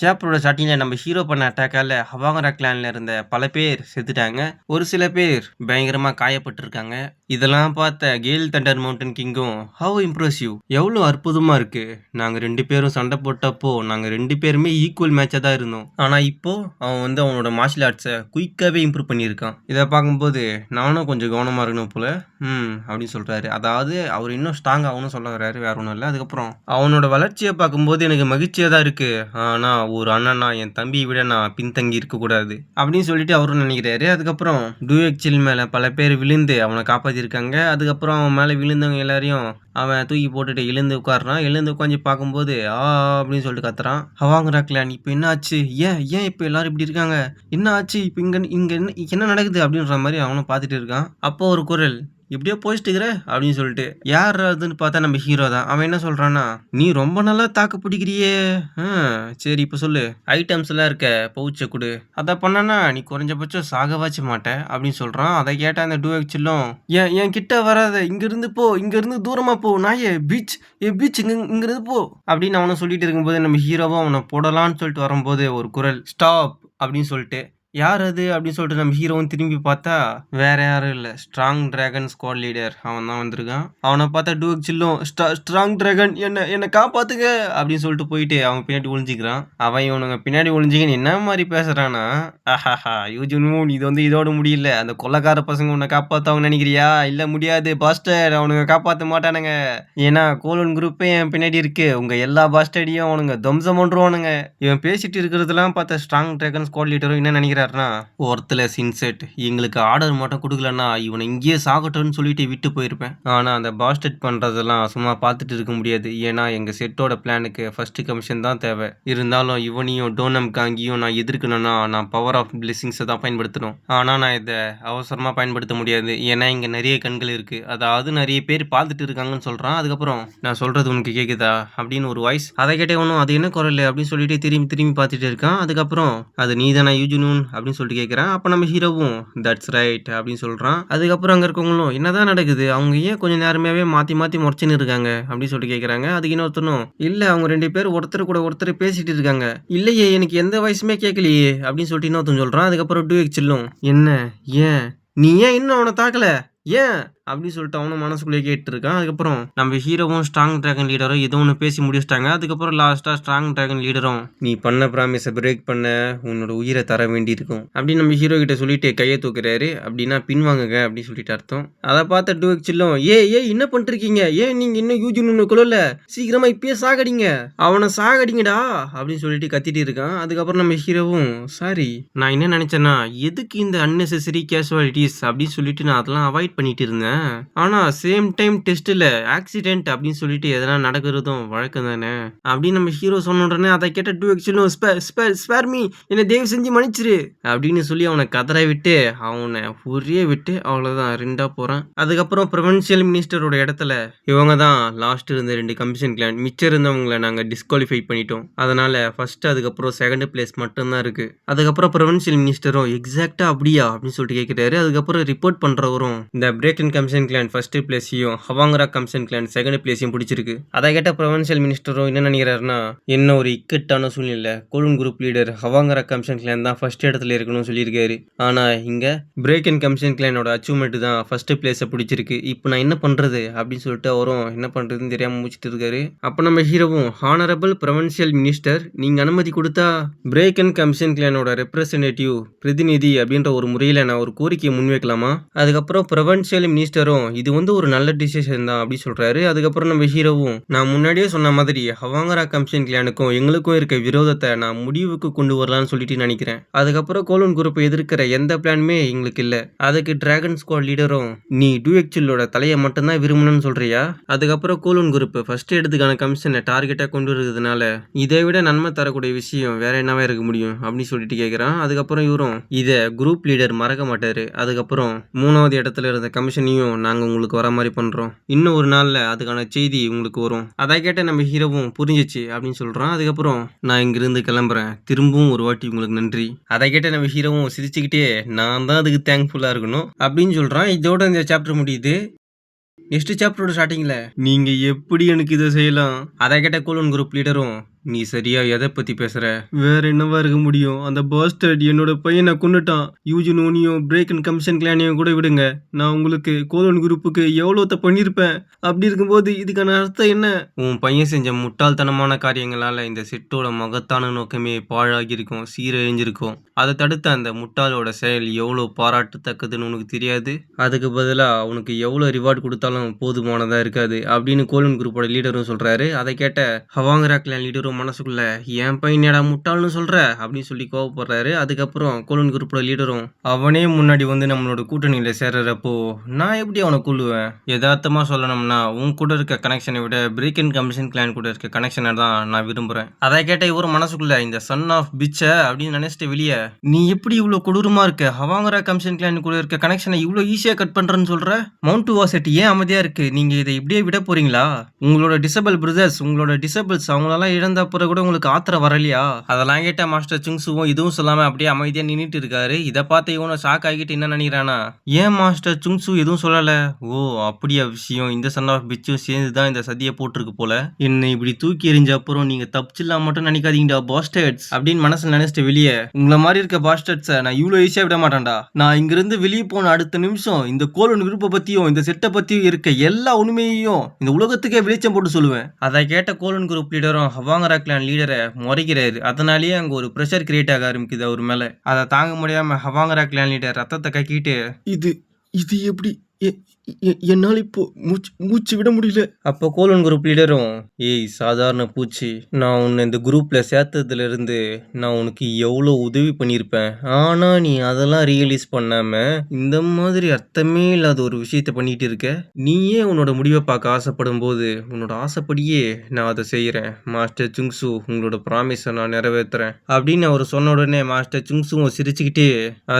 சாப்டரோட ஸ்டார்டிங்ல நம்ம ஹீரோ பண்ண அட்டாக்கால ஹவாங்கரா கிளான்ல இருந்த பல பேர் செத்துட்டாங்க. ஒரு சில பேர் பயங்கரமா காயப்பட்டிருக்காங்க. இதெல்லாம் பார்த்த கேல் தண்டர் மவுண்டன் கிங்கும் ஹவ் இம்ப்ரெசிவ், எவ்வளவு அற்புதமா இருக்கு. நாங்க 2 பேரும் சண்டை போட்டப்போ நாங்க 2 பேருமே ஈக்குவல் மேட்சா தான் இருந்தோம். ஆனா இப்போ அவன் அவனோட மார்ஷியல் ஆர்ட்ஸை குயிக்காவே இம்ப்ரூவ் பண்ணியிருக்கான். இதை பார்க்கும்போது நானும் கொஞ்சம் கவனமா இருக்கணும் போல அப்படின்னு சொல்றாரு. அதாவது அவர் இன்னும் ஸ்ட்ராங் ஆகணும்னு சொல்ல வர்றாரு, வேற ஒன்றும் இல்லை. அதுக்கப்புறம் அவனோட வளர்ச்சியை பார்க்கும்போது எனக்கு மகிழ்ச்சியா தான் இருக்கு. ஆனா ஒரு அண்ணனா என் தம்பியை விட நான் பின்தங்கி இருக்கக்கூடாது அப்படின்னு சொல்லிட்டு அவரும் நினைக்கிறாரு. அதுக்கப்புறம் டூஎக்சில் மேல பல பேர் விழுந்து அவனை காப்பாத்திருக்காங்க. அதுக்கப்புறம் அவன் மேல விழுந்தவங்க எல்லாரையும் அவன் தூக்கி போட்டுட்டு எழுந்து உட்காடுறான். எழுந்து உட்காந்து பார்க்கும்போது அப்படின்னு சொல்லிட்டு கத்துறான். ஹவாங்கரா கிளான் இப்போ என்ன ஆச்சு? ஏன் ஏன் இப்போ எல்லாரும் இப்படி இருக்காங்க? என்ன ஆச்சு? இப்போ இங்க இங்க என்ன நடக்குது அப்படின்ற மாதிரி அவனும் பார்த்துட்டு இருக்கான். அப்போ ஒரு குரல், இப்படியே போயிட்டு இருக்கிற அப்படின்னு சொல்லிட்டு. யார் அதுன்னு பார்த்தா நம்ம ஹீரோ தான். அவன் என்ன சொல்றான்னா, நீ ரொம்ப நல்லா தாக்கு பிடிக்கிறியே. சரி இப்போ சொல்லு, ஐட்டம்ஸ் எல்லாம் இருக்க பவுச்சை கொடு. அதை பண்ணனா நீ குறைஞ்சபட்சம் சாகவாச்சு மாட்டேன் அப்படின்னு சொல்றான். அதை கேட்ட அந்த டூஎக்சிலும், ஏன் என் கிட்ட வராத, இங்க இருந்து போ, இங்க இருந்து தூரமா போ, நாயே பீச் பீச் இங்க இருந்து போ அப்படின்னு அவனை சொல்லிட்டு இருக்கும்போது நம்ம ஹீரோவும் அவனை போடலான்னு சொல்லிட்டு வரும்போது ஒரு குரல், ஸ்டாப் அப்படின்னு சொல்லிட்டு. யார் அது அப்படின்னு சொல்லிட்டு நம்ம ஹீரோவும் திரும்பி பார்த்தா வேற யாரும் இல்லை, ஸ்ட்ராங் டிராகன் ஸ்குவாட் லீடர் அவன் தான் வந்திருக்கான். அவனை பார்த்தா டூஎக்சிலும், ஸ்ட்ராங் டிராகன் என்னை காப்பாத்துங்க அப்படின்னு சொல்லிட்டு போயிட்டு அவன் பின்னாடி ஒளிஞ்சிக்கிறான். அவன் இவனுங்க பின்னாடி ஒளிஞ்சிக்கின்னு என்ன மாதிரி பேசுறானா, ஆஹாஹா யூஜுனும் இது இதோட முடியல, அந்த கொள்ளக்கார பசங்க உன்னை காப்பாத்தவங்க நினைக்கிறியா? இல்ல முடியாது பாஸ்டர், அவனுங்க காப்பாற்ற மாட்டானுங்க. ஏன்னா கோலன் குரூப்பே என் பின்னாடி இருக்கு, உங்க எல்லா பாஸ்டடியும் அவனுங்க துவம்சம் பண்றவானுங்க. இவன் பேசிட்டு இருக்கிறதெல்லாம் பார்த்த ஸ்ட்ராங் டிராகன் ஸ்குவாட் லீடரும் என்ன நினைக்கிறாருன்னா, ஒருத்தர் சின்செட் எங்களுக்கு ஆர்டர் மட்டும் கொடுக்கலன்னா இவனை இங்கேயே சாகட்டும்னு சொல்லிட்டு விட்டு போயிருப்பேன். ஆனா அந்த பாஸ்டட் பண்றதெல்லாம் சும்மா பார்த்துட்டு இருக்க முடியாது. ஏன்னா எங்க செட்டோட பிளானுக்கு ஃபர்ஸ்ட் கமிஷன் தான் தேவை. இருந்தாலும் இவனையும் டோனம் காங்கியும் நான் எதிர்க்கணும்னா நான் பவர் ஆஃப் பிளெஸிங்ஸை தான் பயன்படுத்தணும். ஆனா நான் இதை அவசரமா பயன்படுத்த முடியாது. ஏன்னா இங்க நிறைய கண்கள் இருக்கு, அதாவது நிறைய பேர் பார்த்துட்டு இருக்காங்கன்னு சொல்றான். அதுக்கப்புறம், நான் சொல்றது உனக்கு கேக்குதா அப்படின்னு ஒரு வாய்ஸ். அதை கேட்டவனும் அது என்ன குரல் அப்படின்னு சொல்லிட்டு திரும்பி திரும்பி பார்த்துட்டு இருக்கான். அதுக்கப்புறம், அது நீ தானே யூஜுனூன் அப்படின்னு சொல்லிட்டு கேட்குறான். அப்போ நம்ம ஹீரோவும் தட்ஸ் ரைட் அப்படின்னு சொல்கிறான். அதுக்கப்புறம் அங்கே இருக்கவங்களும் என்னதான் நடக்குது, அவங்க ஏன் கொஞ்சம் நேரமாவே மாற்றி மாற்றி முறைச்சின்னு இருக்காங்க அப்படின்னு சொல்லிட்டு கேட்குறாங்க. அதுக்கு இன்னொருத்தனும், இல்லை அவங்க 2 பேர் ஒருத்தர் கூட ஒருத்தர் பேசிட்டு இருக்காங்க. இல்லையே எனக்கு எந்த வயசுமே கேட்கலையே அப்படின்னு சொல்லிட்டு இன்னொருத்தன் சொல்கிறான். அதுக்கப்புறம் டூஎக்சிலும், என்ன ஏன் நீ ஏன் இன்னும் அவனை தாக்கல ஏன் அப்படின்னு சொல்லிட்டு அவனும் மனசுக்குள்ளேயே கேட்டு இருக்கான். அதுக்கப்புறம் நம்ம ஹீரோவும் ஸ்ட்ராங் டிராகன் லீடரும் ஏதோ ஒன்று பேசி முடிச்சிட்டாங்க. அதுக்கப்புறம் லாஸ்டா ஸ்ட்ராங் டிராகன் லீடரும், நீ பண்ண ப்ராமிஸை பிரேக் பண்ண உன்னோட உயிரை தர வேண்டி இருக்கும் அப்படின்னு நம்ம ஹீரோ கிட்ட சொல்லிட்டு கையை தூக்குறாரு. அப்படின்னா பின்வாங்குங்க அப்படின்னு சொல்லிட்டு அர்த்தம். அதை பார்த்த டூஎக்சிலும், என்ன பண்ணிருக்கீங்க, ஏன் நீங்க இன்னும் யூஜின் கொள்ளல, சீக்கிரமா இப்பயே சாகடிங்க, அவனை சாகடிங்கடா அப்படின்னு சொல்லிட்டு கத்திட்டு இருக்கான். அதுக்கப்புறம் நம்ம ஹீரோவும், சாரி நான் என்ன நினைச்சேன்னா எதுக்கு இந்த அன்னெசரி கேஷுவாலிட்டிஸ் அப்படின்னு சொல்லிட்டு நான் அதெல்லாம் அவாய்ட் பண்ணிட்டு இருந்தேன். ஆனா சேம் டைம் டெஸ்ட்ல ஆக்சிடென்ட் அப்படின்னு சொல்லிட்டு எதனா நடக்கிறதும் வழக்கம் தானே அப்படின்னு நம்ம ஹீரோ சொன்ன உடனே அதை கேட்ட டூஎக்சிலும், ஸ்பேர் மீ, என்னை தயவு செஞ்சு மன்னிச்சிரு அப்படின்னு சொல்லி அவனை கதற விட்டு அவனை உரிய விட்டு அவ்வளவுதான் ரெண்டா போறான். அதுக்கப்புறம் ப்ரொவின்சியல் மினிஸ்டரோட இடத்துல இவங்க தான் லாஸ்ட் இருந்த 2 கமிஷன் கிளான், மிச்சம் இருந்தவங்களை நாங்க டிஸ்குவாலிஃபை பண்ணிட்டோம். அதனால ஃபர்ஸ்ட் அதுக்கப்புறம் செகண்ட் பிளேஸ் மட்டும்தான் இருக்கு. அதுக்கப்புறம் ப்ரொவின்சியல் மினிஸ்டரும், எக்ஸாக்டா அப்படியா அப்படின்னு சொல்லிட்டு கேட்கிறாரு. அதுக்கப்புறம் ரிப்போர்ட் பண்றவரும், இந்த break and commission clan first பிளேஸையும் ஹவாங்கரா கமிஷன் கிளான் செகண்ட் பிளேஸையும் பிடிச்சிருக்கு. அதை கேட்ட ப்ரொவின்சியல் மினிஸ்டரும் என்ன நினைக்கிறாருன்னா, என்ன ஒரு இக்கட்டான சூழ்நிலை, கோலன் குரூப் லீடர் ஹவாங்கரா கமிஷன் கிளான் தான் ஃபர்ஸ்ட் இடத்துல இருக்கணும்னு சொல்லியிருக்காரு. ஆனா இங்க பிரேக் அண்ட் கமிஷன் கிளானோட அச்சீவ்மெண்ட் தான் ஃபர்ஸ்ட் பிளேஸை பிடிச்சிருக்கு. இப்போ நான் என்ன பண்றது அப்படின்னு சொல்லிட்டு அவரும் என்ன பண்றதுன்னு தெரியாம முடிச்சிட்டு இருக்காரு. அப்போ நம்ம ஹீரோவும், ஹானரபிள் ப்ரொவின்சியல் மினிஸ்டர், நீங்க அனுமதி கொடுத்தா பிரேக் அண்ட் கமிஷன் கிளானோட ரெப்ரசன்டேட்டிவ் பிரதிநிதி அப்படின்ற ஒரு முறையில் நான் ஒரு கோரிக்கையை முன்வைக்கலாமா? அதுக்கப்புறம் ப்ரொவின்சியல் மினிஸ்டரும், இது ஒரு நல்ல டிசிஷன் தான் அப்படி சொல்றாரு. அதுக்கப்புறம் நம்ம ஹீரோவும், நான் முன்னாடியே சொன்ன மாதிரி ஹவாங்கரா கமிஷன் கிளானுக்கும் எங்களுக்கும் இருக்க விரோதத்தை நான் முடிவுக்கு கொண்டு வரலாம்னு சொல்லிட்டு நினைக்கிறேன். அதுக்கப்புறம் கோலன் குரூப்பை எதிர்க்கிற எந்த பிளானுமே எங்களுக்கு இல்லை. அதுக்கு டிராகன் ஸ்குவாட் லீடரும், நீ டூஎக்சிலோட தலையை மட்டும்தான் விரும்பணும்னு சொல்றியா? அதுக்கப்புறம் கோலன் குரூப் ஃபர்ஸ்ட் இடத்துக்கான கமிஷனை டார்கெட்டா கொண்டு வருதுனால இதை விட நன்மை தரக்கூடிய விஷயம் வேற என்னவா இருக்க முடியும் அப்படின்னு சொல்லிட்டு கேட்கிறான். அதுக்கப்புறம் இவரும், இதை குரூப் லீடர் மறக்க மாட்டாரு. அதுக்கப்புறம் 3வது இடத்துல இருந்த கமிஷனையும் நாங்க உங்களுக்கு வர மாதிரி பண்றோம். இன்னும் ஒரு நாள்ல அதுக்கான செய்தி உங்களுக்கு வரும். அதை கேட்ட நம்ம ஹீரோவும் புரிஞ்சிச்சு அப்படின்னு சொல்றான். அதுக்கப்புறம், நான் இங்கிருந்து கிளம்புறேன், திரும்பவும் ஒரு வாட்டி உங்களுக்கு நன்றி. அதை கேட்ட நம்ம ஹீரோவும் சிரிச்சுக்கிட்டே, நான் தான் அதுக்கு தேங்க்ஃபுல்லா இருக்கணும் அப்படின்னு சொல்றான். இதோட இந்த சாப்டர் முடியுது. நெக்ஸ்ட் சாப்டரோட ஸ்டார்டிங்ல, நீங்க எப்படி எனக்கு இதை செய்யலாம்? அதை கேட்ட கோலன் குரூப் லீடரும், நீ சரியா எதை பத்தி பேசுற? வேற என்னவா இருக்க முடியும்? அந்த பாஸ்டர்ட் என்னோட பையனை கொன்னுட்டான். யூஜின் ஓனியும் பிரேக் அண்ட் கமிஷன் கிளானையும் கூட விடுங்க. நான் உங்களுக்கு கோலன் குரூப்புக்கு எவ்வளோத்த பண்ணியிருப்பேன். அப்படி இருக்கும்போது இதுக்கான அர்த்தம் என்ன? உன் பையன் செஞ்ச முட்டாள்தனமான காரியங்களால இந்த செட்டோட மகத்தான நோக்கமே பாழாகியிருக்கும், சீரழிஞ்சிருக்கும். அதை தடுத்த அந்த முட்டாளோட செயல் எவ்வளோ பாராட்டத்தக்கதுன்னு உனக்கு தெரியாது. அதுக்கு பதிலா உனக்கு எவ்வளோ ரிவார்டு கொடுத்தாலும் போதுமானதா இருக்காது அப்படின்னு கோலன் குரூப்போட லீடரும் சொல்றாரு. அதை கேட்ட ஹவாங்கரா கிளான் லீடரும் மனசுக்குள்ள என் பையனடா முட்டாள்னு சொல்ற அப்படின்னு சொல்லி கோவப்படுறாரு. அதுக்கப்புறம் கோலன் குரூப்போட லீடரும் அவனே முன்னாடி வந்து நம்மளோட கூட்டணியில சேர்றப்போ நான் எப்படி அவனை கொல்லுவேன்? யதார்த்தமா சொல்லணும்னா உன் கூட இருக்க கனெக்ஷனை விட பிரேக் அண்ட் கமிஷன் கிளான் கூட இருக்க கனெக்ஷனை தான் நான் விரும்புறேன். அதை கேட்ட இவரும் மனசுக்குள்ள இந்த சன் ஆஃப் பிச்ச அப்படின்னு நினைச்சிட்டு வெளியே நீ எப்படி இவ்வளவு கொடூரமா இருக்க? ஹவாங்கரா கமிஷன் கிளான் கூட இருக்க கனெக்ஷனை இவ்வளவு ஈஸியா கட் பண்றேன்னு சொல்ற? மவுண்ட் வாசெட் ஏன் அமைதியா இருக்கு? நீங்க இதை இப்படியே விட போறீங்களா? உங்களோட டிசபிள் பிரதர்ஸ், உங்களோட டிசபிள்ஸ் அவங்களெல்லாம் இழந்த பிறகு கூட உங்களுக்கு ஆத்திரம் வரலையா? அதெல்லாம் கேட்ட மாஸ்டர் சுங்சுவும் இதுவும் சொல்லாம அப்படியே அமைதியா நின்னுட்டு இருக்காரு. இதை பார்த்து இவனும் ஷாக் ஆகிட்டு என்ன நினைக்கிறானா, ஏன் மாஸ்டர் சுங்சு எதுவும் சொல்லல? ஓ அப்படியா விஷயம்? இந்த சன் ஆஃப் பிச்சும் சேர்ந்து தான் இந்த சதியை போட்டிருக்கு போல. என்னை இப்படி தூக்கி எறிஞ்ச அப்புறம் நீங்க தப்பிச்சிடலாம் மட்டும் நினைக்காதீங்கடா பாஸ்டர்ட்ஸ் அப்படின்னு மனசுல நினைச்சிட்டு வெளியே உங்களை மாதிரி இருக்க பாஸ்டர்ட்ஸை நான் இவ்வளவு ஈஸியா விட மாட்டேன்டா. நான் இங்கிருந்து வெளியே போன அடுத்த நிமிஷம் இந்த கோலன் குரூப்பை பத்தியும் இந்த செட்டை பத்தியும் இருக்க எல்லா உண்மையையும் இந்த உலகத்துக்கே வெளிச்சம் போட்டு சொல்லுவேன். அதை கேட்ட கோலன் குரூப் லீடரும் ஹவாங்கரா கிளான் லீடரை முறைக்கிறாரு. அதனாலேயே அங்க ஒரு ப்ரெஷர் கிரியேட் ஆக ஆரம்பிக்குது அவர் மேல. அதை தாங்க முடியாம ஹவாங்கரா கிளான் லீடர் ரத்தத்தை கக்கிட்டு இது இது எப்படி என்னால் இப்போ மூச்சு விட முடியல. அப்போ கோலன் குரூப் லீடரும் ஏய் சாதாரண பூச்சி, நான் உன்னை இந்த குரூப்ல சேர்த்ததுல இருந்து நான் உனக்கு எவ்வளோ உதவி பண்ணியிருப்பேன். ஆனா நீ அதெல்லாம் ரியலைஸ் பண்ணாம இந்த மாதிரி அர்த்தமே இல்லாத ஒரு விஷயத்த பண்ணிட்டு இருக்க. நீயே உன்னோட முடிவை பார்க்க ஆசைப்படும் போது உன்னோட ஆசைப்படியே நான் அதை செய்யறேன். மாஸ்டர் சுங்சு உங்களோட ப்ராமிஸை நான் நிறைவேற்றுறேன் அப்படின்னு அவர் சொன்ன உடனே மாஸ்டர் சுங்சுவும் சிரிச்சுக்கிட்டே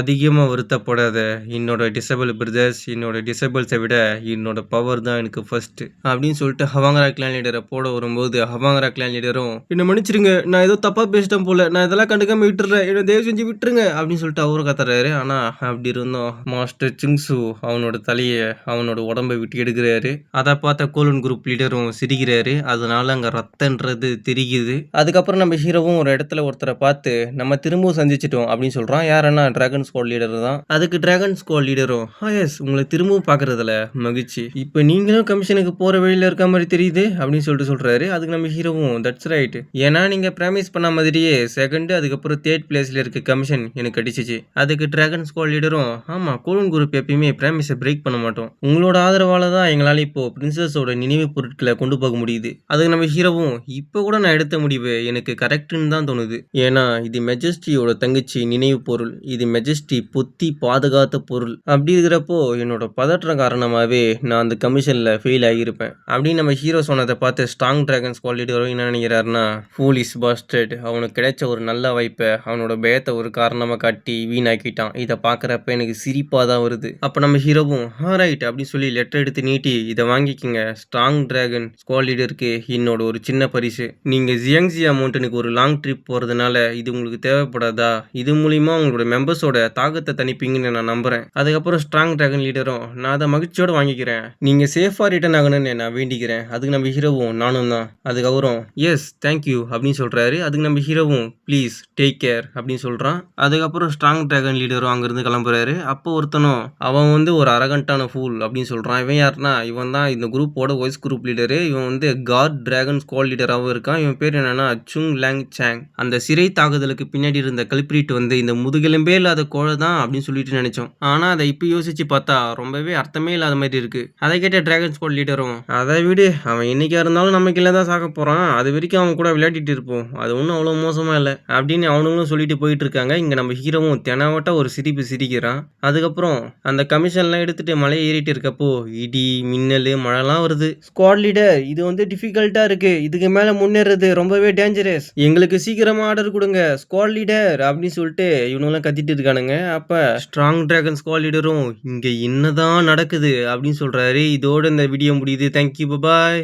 அதிகமா வருத்தப்படாத, என்னோட டிசபிள் பிரதர்ஸ், என்னோட டிசபிள்ஸை விட என்னோட பவர் தான் எனக்கு ஃபர்ஸ்ட் அப்படின்னு சொல்லிட்டு ஹவாங்கரா கிளான் லீடரை போட வரும்போது ஹவாங்கரா கிளான் லீடரும் என்ன மன்னிச்சிருங்க, நான் ஏதோ தப்பா பேசிட்டேன் போல, நான் இதெல்லாம் கண்டுக்காம விட்டுறேன், என்ன தயவு செஞ்சு விட்டுருங்க அப்படின்னு சொல்லிட்டு அவரும் கத்துறாரு. ஆனா அப்படி இருந்தோம் மாஸ்டர் சிங்சு அவனோட தலையை அவனோட உடம்பை விட்டு எடுக்கிறாரு. அதை பார்த்த கோலன் குரூப் லீடரும் சிரிக்கிறாரு. அதனால அங்க ரத்தன்றது தெரியுது. அதுக்கப்புறம் நம்ம ஹீரோவும் ஒரு இடத்துல ஒருத்தரை பார்த்து நம்ம திரும்பவும் சந்திச்சிட்டோம் அப்படின்னு சொல்றான். யாருன்னா டிராகன் ஸ்குவாட் லீடர் தான். அதுக்கு டிராகன் ஸ்குவாட் லீடரும் எஸ் உங்களை திரும்பவும் பாக்குறதுல மகிழ்ச்சி, இப்போ நீங்களும் கமிஷனுக்கு போற வழியில இருக்க மாதிரி தெரியுது அப்படின்னு சொல்றாரு. அதுக்கு நம்ம ஹீரோவும் தட்ஸ் ரைட், ஏன்னா நீங்க ப்ராமிஸ் பண்ண மாதிரியே செகண்ட் அதுக்கப்புறம் தேர்ட் பிளேஸ்ல இருக்க கமிஷன் எனக்கு அடிச்சிச்சு. அதுக்கு டிராகன் ஸ்குவாட் லீடரும் ஆமா கோலன் குரூப் எப்பயுமே ப்ராமிஸை பிரேக் பண்ண மாட்டோம், உங்களோட ஆதரவால தான் எங்களால இப்போ பிரின்சஸோட நினைவு பொருட்களை கொண்டு போக முடியுது. அதுக்கு நம்ம ஹீரோவும் இப்போ கூட நான் எடுத்த முடிவு எனக்கு கரெக்ட்னு தான் தோணுது, ஏன்னா இது மெஜஸ்டியோட தங்கச்சி நினைவு பொருள், இது மெஜஸ்டி பொத்தி பாதுகாத்த பொருள். அப்படி இருக்கிறப்போ என்னோட பதற்றம் காரணமாகவே நான் அந்த கமிஷனில் ஃபெயில் ஆகியிருப்பேன் அப்படின்னு நம்ம ஹீரோ சொன்னதை பார்த்து ஸ்ட்ராங் டிராகன்ஸ் குவாலிட்டிவரும் என்ன நினைக்கிறாருன்னா, ஃபூலிஷ் பாஸ்டர்ட் அவனுக்கு கிடைச்ச ஒரு நல்ல வாய்ப்பை அவனோட பயத்தை ஒரு காரணமாக காட்டி வீணாக்கிட்டான். இதை பார்க்குறப்ப எனக்கு சிரிப்பாக தான் வருது. அப்போ நம்ம ஹீரோவும் ரைட் அப்படின்னு சொல்லி லெட்டர் எடுத்து நீட்டி இதை வாங்கிக்கிங்க, ஸ்ட்ராங் டிராகன் ஸ்குவாட் லீடருக்கு என்னோட ஒரு சின்ன பரிசு, நீங்கள் ஜியாங்ஜியா மவுண்டனுக்கு ஒரு லாங் ட்ரிப் போகிறதுனால இது உங்களுக்கு தேவைப்படாதா? இது மூலிமா உங்களோட மெம்பர்ஸோட தாக்கத்தை தணிப்பீங்கன்னு நான் நம்புகிறேன். அதுக்கப்புறம் ஸ்ட்ராங் டிராகன் லீடரும் நான் அதை மகிழ்ச்சியோடு வாங்கிக்கிறேன், நீங்கள் சேஃபாக ரிட்டர்ன் ஆகணும்னு நான் வேண்டிக்கிறேன். அதுக்கு நம்ம ஹீரோவும் நானும் தான். அதுக்கப்புறம் எஸ் தேங்க்யூ அப்படின்னு சொல்கிறாரு. அதுக்கு நம்ம ஹீரோவும் ப்ளீஸ் டேக் கேர் அப்படின்னு சொல்கிறான். அதுக்கப்புறம் ஸ்ட்ராங் டிராகன் லீடரும் அங்கேருந்து கிளம்புறாரு. அப்போ ஒருத்தனும் அவன் வந்து ஒரு அரகண்டான ஃபூல் அப்படின்னு சொல்கிறான். இவன் யாருன்னா இவன் தான் இந்த குரூப்போட வாய்ஸ் குரூப் லீடரு. இவன் வந்து காட் டிராகன் ஸ்குவாட் லீடராகவும் இருக்கான். இவன் பேர் என்னன்னா சுங் லாங் சாங். அந்த சிறை தாக்குதலுக்கு பின்னாடி இருந்த கல்பிரிட் வந்து இந்த முதுகெலும்பே இல்லாத கோழை தான் அப்படின்னு சொல்லிட்டு நினைச்சோம். ஆனால் அதை இப்போ யோசிச்சு பார்த்தா ரொம்பவே அர்த்தமே இல்லாத மாதிரி இருக்கு. அதை கேட்ட டிராகன் ஸ்குவாட் லீடரும் அதை விடு, அவன் என்னைக்கா இருந்தாலும் நமக்கு இல்லை தான் சாக்க போறான், அது வரைக்கும் அவன் கூட விளையாடிட்டு இருப்போம், அது ஒன்றும் அவ்வளோ மோசமா இல்லை அப்படின்னு அவனுங்களும் சொல்லிட்டு போயிட்டு இருக்காங்க. இங்க நம்ம ஹீரோவும் தெனாவட்ட ஒரு சிரிப்பு சிரிக்கிறான். அதுக்கப்புறம் அந்த கமிஷன்லாம் எடுத்துட்டு மலை ஏறிட்டு இருக்கப்போ இடி மின்னல் மழைலாம் வருது. ஸ்குவாட் லீடர் இது வந்து டிஃபிகல்ட்டா இருக்கு, இதுக்கு மேல முன்னேறது ரொம்பவே டேஞ்சரஸ், எங்களுக்கு சீக்கிரமா ஆர்டர் கொடுங்க ஸ்குவாட் லீடர் அப்படின்னு சொல்லிட்டு இவனுங்களாம் கத்திட்டு இருக்கானுங்க. அப்ப ஸ்ட்ராங் டிராகன் ஸ்குவாட் லீடரும் இங்க என்னதான் நடக்குது அப்படின்னு சொல்றாரு. இதோட இந்த வீடியோ முடியுது. தேங்க்யூ, பாய்.